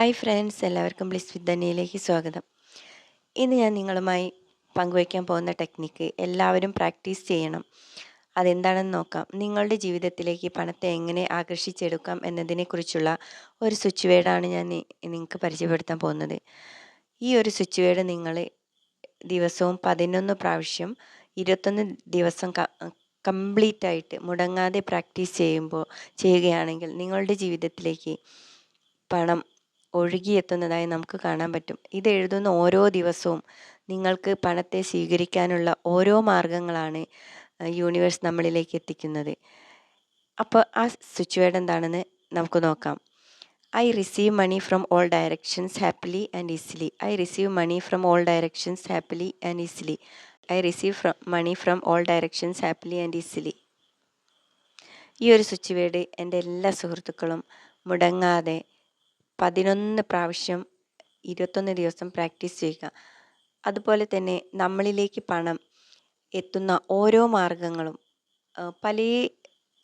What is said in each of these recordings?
Hi friends, എല്ലാവർക്കും bliss വിത്ത് ധന്യയിലേക്ക് സ്വാഗതം. ഇന്ന് ഞാൻ നിങ്ങളുമായി പങ്കുവയ്ക്കാൻ പോകുന്ന ടെക്നിക്ക് എല്ലാവരും പ്രാക്ടീസ് ചെയ്യണം. അതെന്താണെന്ന് നോക്കാം. നിങ്ങളുടെ ജീവിതത്തിലേക്ക് പണത്തെ എങ്ങനെ ആകർഷിച്ചെടുക്കാം എന്നതിനെക്കുറിച്ചുള്ള ഒരു സ്വിച്ച് വേർഡാണ് ഞാൻ നിങ്ങൾക്ക് പരിചയപ്പെടുത്താൻ പോകുന്നത്. ഈ ഒരു സ്വിച്ച് വേർഡ് നിങ്ങൾ ദിവസവും 11 പ്രാവശ്യം 21 ദിവസം കംപ്ലീറ്റ് ആയിട്ട് മുടങ്ങാതെ പ്രാക്ടീസ് ചെയ്യുകയാണെങ്കിൽ നിങ്ങളുടെ ജീവിതത്തിലേക്ക് പണം ഒഴുകിയെത്തുന്നതായി നമുക്ക് കാണാൻ പറ്റും. ഇത് എഴുതുന്ന ഓരോ ദിവസവും നിങ്ങൾക്ക് പണത്തെ സ്വീകരിക്കാനുള്ള ഓരോ മാർഗങ്ങളാണ് യൂണിവേഴ്സ് നമ്മളിലേക്ക് എത്തിക്കുന്നത്. അപ്പോൾ ആ സ്വിച്ച് വേർഡ് എന്താണെന്ന് നമുക്ക് നോക്കാം. I receive money from all directions happily and easily. I receive money from all directions happily and easily. I receive money from all directions happily and easily. ഈ ഒരു സ്വിച്ച് വേർഡ് എൻ്റെ എല്ലാ സുഹൃത്തുക്കളും മുടങ്ങാതെ 11 പ്രാവശ്യം 21 ദിവസം പ്രാക്ടീസ് ചെയ്യുക. അതുപോലെ തന്നെ നമ്മളിലേക്ക് പണം എത്തുന്ന ഓരോ മാർഗങ്ങളും പല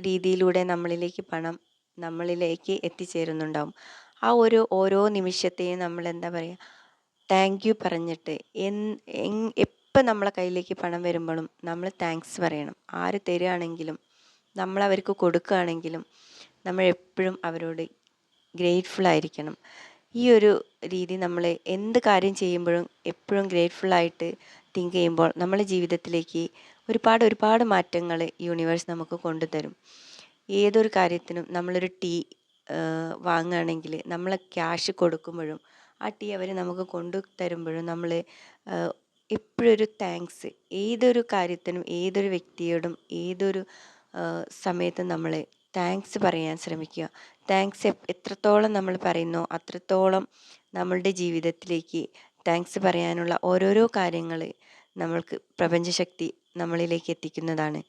രീതിയിലൂടെ നമ്മളിലേക്ക് എത്തിച്ചേരുന്നുണ്ടാവും. ആ ഓരോ നിമിഷത്തെയും നമ്മൾ എന്താ പറയുക, താങ്ക് യു പറഞ്ഞിട്ട് എപ്പോൾ നമ്മളെ കയ്യിലേക്ക് പണം വരുമ്പോഴും നമ്മൾ താങ്ക്സ് പറയണം. ആര് തരികയാണെങ്കിലും നമ്മൾ അവർക്ക് കൊടുക്കുകയാണെങ്കിലും നമ്മൾ എപ്പോഴും അവരോട് ഗ്രേറ്റ്ഫുൾ ആയിരിക്കണം. ഈ ഒരു രീതി നമ്മൾ എന്ത് കാര്യം ചെയ്യുമ്പോഴും എപ്പോഴും ഗ്രേറ്റ്ഫുള്ളായിട്ട് തിങ്ക് ചെയ്യുമ്പോൾ നമ്മുടെ ജീവിതത്തിലേക്ക് ഒരുപാട് മാറ്റങ്ങൾ യൂണിവേഴ്സ് നമുക്ക് കൊണ്ടുതരും. ഏതൊരു കാര്യത്തിനും നമ്മളൊരു ടീ വാങ്ങുകയാണെങ്കിൽ നമ്മൾ ക്യാഷ് കൊടുക്കുമ്പോഴും ആ ടീ അവർ നമുക്ക് കൊണ്ടു തരുമ്പോഴും നമ്മൾ എപ്പോഴും ഒരു താങ്ക്സ്, ഏതൊരു കാര്യത്തിനും ഏതൊരു വ്യക്തിയോടും ഏതൊരു സമയത്തും നമ്മൾ താങ്ക്സ് പറയാൻ ശ്രമിക്കുക. താങ്ക്സ് എത്രത്തോളം നമ്മൾ പറയുന്നോ അത്രത്തോളം നമ്മളുടെ ജീവിതത്തിലേക്ക് താങ്ക്സ് പറയാനുള്ള ഓരോരോ കാര്യങ്ങൾ നമ്മൾക്ക് പ്രപഞ്ചശക്തി നമ്മളിലേക്ക് എത്തിക്കുന്നതാണ്.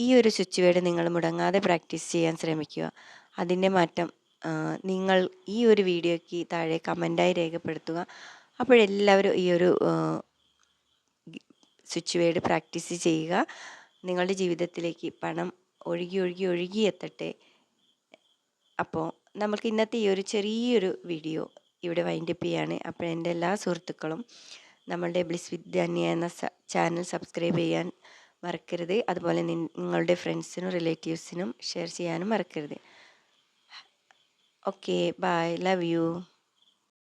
ഈ ഒരു സ്വിച്ച് വേർഡ് നിങ്ങൾ മുടങ്ങാതെ പ്രാക്ടീസ് ചെയ്യാൻ ശ്രമിക്കുക. അതിൻ്റെ മാറ്റം നിങ്ങൾ ഈ ഒരു വീഡിയോയ്ക്ക് താഴെ കമൻറ്റായി രേഖപ്പെടുത്തുക. അപ്പോഴെല്ലാവരും ഈ ഒരു സ്വിച്ച് വേർഡ് പ്രാക്ടീസ് ചെയ്യുക. നിങ്ങളുടെ ജീവിതത്തിലേക്ക് പണം ഒഴുകി എത്തട്ടെ. അപ്പോൾ നമുക്ക് ഇന്നത്തെ ഈ ഒരു ചെറിയൊരു വീഡിയോ ഇവിടെ വൈൻഡപ്പ് ചെയ്യാണ്. അപ്പോൾ എൻ്റെ എല്ലാ സുഹൃത്തുക്കളും നമ്മളുടെ ബ്ലിസ് വിത്ത് ധന്യ എന്ന ചാനൽ സബ്സ്ക്രൈബ് ചെയ്യാൻ മറക്കരുത്. അതുപോലെ നിങ്ങളുടെ ഫ്രണ്ട്സിനും റിലേറ്റീവ്സിനും ഷെയർ ചെയ്യാനും മറക്കരുത്. Okay, bye, love U.